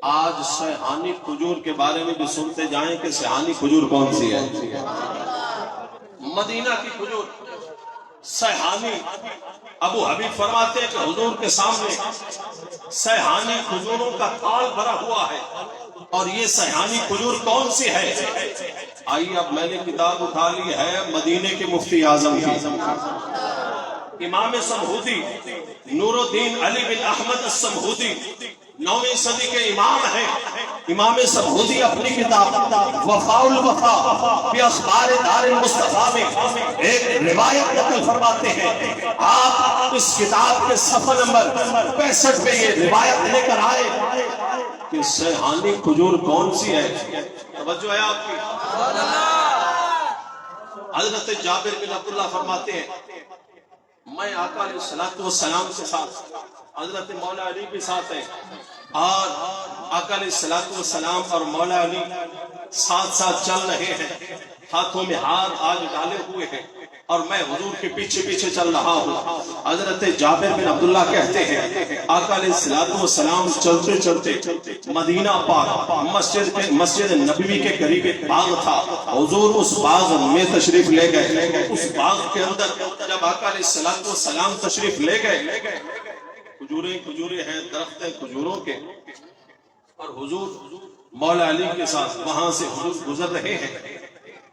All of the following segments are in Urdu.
آج سیحانی کھجور کے بارے میں بھی سنتے جائیں کہ سیحانی کھجور کون سی ہے؟ مدینہ کی کھجور سیحانی۔ ابو حبیب فرماتے ہیں کہ حضور کے سامنے سیحانی کھجوروں کا تھال بھرا ہوا ہے، اور یہ سیحانی کھجور کون سی ہے؟ آئیے اب میں نے کتاب اٹھا لی ہے مدینے کے مفتی اعظم کی، امام سمہودی نور الدین علی بن احمد السمہودی 9ویں صدی کے امام ہیں۔ امام سمہودی اپنی کتاب وفاء الوفا فی اخبار دار المصطفیٰ میں ایک روایت نقل فرماتے ہیں۔ آپ اس کتاب کے صفحہ نمبر 65 پہ یہ روایت لے کر آئے کہ سیحانی کھجور کون سی ہے؟ توجہ ہے آپ کی؟ حضرت جابر بن عبداللہ فرماتے ہیں میں آقا علیہ السلام کے ساتھ حضرت مولا علی کے ساتھ ہیں، اور آقا علیہ السلام اور مولا علی ساتھ ساتھ چل رہے ہیں، ہاتھوں میں ہاتھ آج ڈالے ہوئے ہیں، اور میں حضور کے پیچھے پیچھے چل رہا ہوں۔ حضرت جابر بن عبداللہ کہتے ہیں آقا علیہ السلام چلتے چلتے مدینہ پاک مسجد نبوی کے قریب ایک باغ تھا، حضور اس باغ میں تشریف لے گئے۔ اس باغ کے اندر جب آقا علیہ السلام تشریف لے گئے، کھجوریں ہیں، درخت ہیں کھجوروں کے، اور حضور مولا علی کے ساتھ وہاں سے حضور گزر رہے ہیں،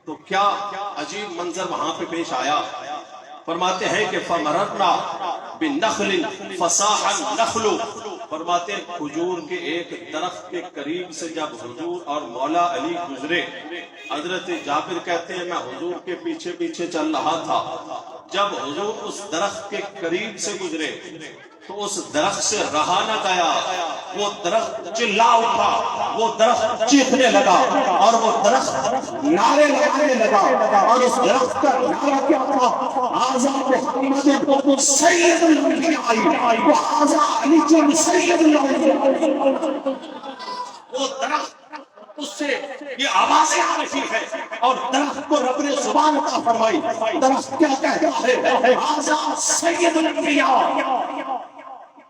تو کیا عجیب منظر وہاں پہ پیش آیا۔ فرماتے ہیں کہ فمررنا بنخل فصاح النخل، فرماتے ہیں کھجور کے ایک درخت کے قریب سے جب حضور اور مولا علی گزرے، حضرت جابر کہتے ہیں میں حضور کے پیچھے پیچھے چل رہا تھا، جب حضور اس درخت کے قریب سے گزرے تو اس درخت سے رہا نہ گیا، وہ درخت چلا اٹھا، وہ درخت چیخنے لگا، اور وہ درخت نعرے لگانے لگا، اور اس درخت کا نعرہ کیا تھا؟ ھذا محمد سید الانبیاء وھذا علی سید الاولیاء۔ وہ درخت اس سے یہ آوازیں آ رہی ہے، اور درخت کو رب نے زبان عطا فرمائی، درخت کیا کہتا ہے؟ ھذا سید الانبیاء،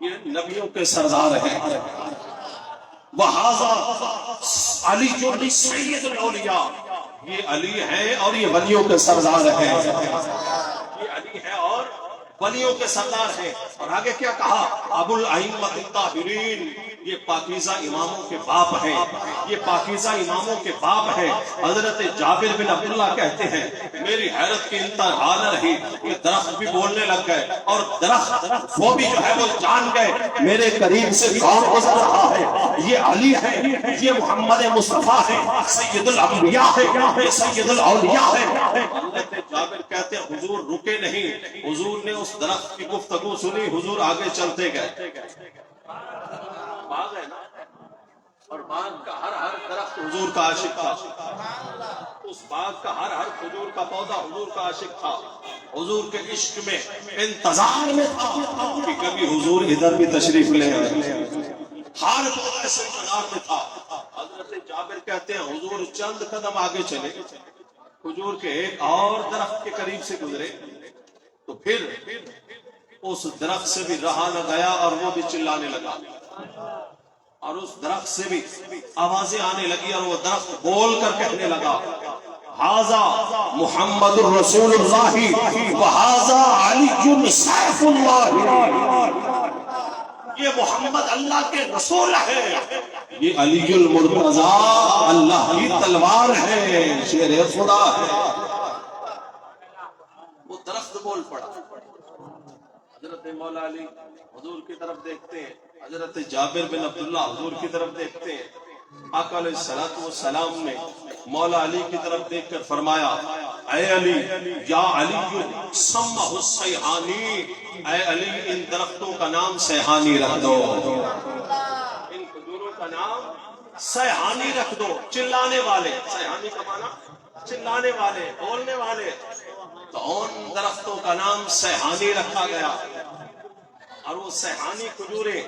یہ نبیوں کے سردار ہیں، وَھَذَا عَلِيٌّ سَيِّدُ الْأَوْلِيَاء، یہ علی ہے اور یہ ولیوں کے سردار ہیں، یہ علی ہے اور ولیوں کے سردار ہیں۔ اور آگے کیا کہا؟ ابو الائمۃ الطاہرین، یہ پاکیزہ اماموں کے باپ ہیں، یہ پاکیزہ اماموں کے باپ ہیں۔ حضرت جابر بن عبداللہ کہتے ہیں میری حیرت کی انتہا نہ رہی، یہ درخت بھی بولنے لگ گئے، اور درخت وہ بھی جو ہے وہ جان گئے میرے قریب سے کون گزر رہا ہے، یہ علی ہے، یہ محمد مصطفیٰ ہے، سید الانبیاء ہے، یہ سید الاولیاء ہے۔ حضرت جابر کہتے ہیں حضور رکے نہیں، حضور نے اس درخت کی گفتگو سنی، حضور آگے چلتے گئے۔ باغ ہے نا، اور باغ کا ہر درخت حضور کا عاشق تھا، اس باغ کا ہر کھجور کا پودا حضور کا عاشق تھا، حضور کے عشق میں انتظار میں تھا کہ کبھی حضور ادھر بھی تشریف لے آئے، ہر پودا سے انتظار میں تھا۔ حضرت جابر کہتے ہیں حضور چند قدم آگے چلے، کھجور کے ایک اور درخت کے قریب سے گزرے، تو پھر اس درخت سے بھی رہا نہ گیا، اور وہ بھی چلانے لگا، اور اس درخت سے بھی آوازیں آنے لگی، اور وہ درخت بول کر کہنے لگا ھذا محمد الرسول اللہ وھذا علی سیف اللہ، یہ محمد اللہ کے رسول ہے، یہ علی المرتضیٰ اللہ کی تلوار ہے، شیر خدا ہے۔ وہ درخت بول پڑا۔ حضرت مولا علی حضور کی طرف دیکھتے ہیں، حضرت جابر بن عبداللہ حضور کی طرف دیکھتے ہیں، آقا علیہ السلام نے مولا علی کی طرف دیکھ کر فرمایا اے علی یا علی سمہ السیحانی، اے علی ان درختوں کا نام سیحانی رکھ دو، ان کھجوروں کا نام سیحانی رکھ دو، چلانے والے، سیحانی کا معنی چلانے والے، بولنے والے، تو ان درختوں کا نام سیحانی رکھا گیا، اور وہ سیحانی کھجوریں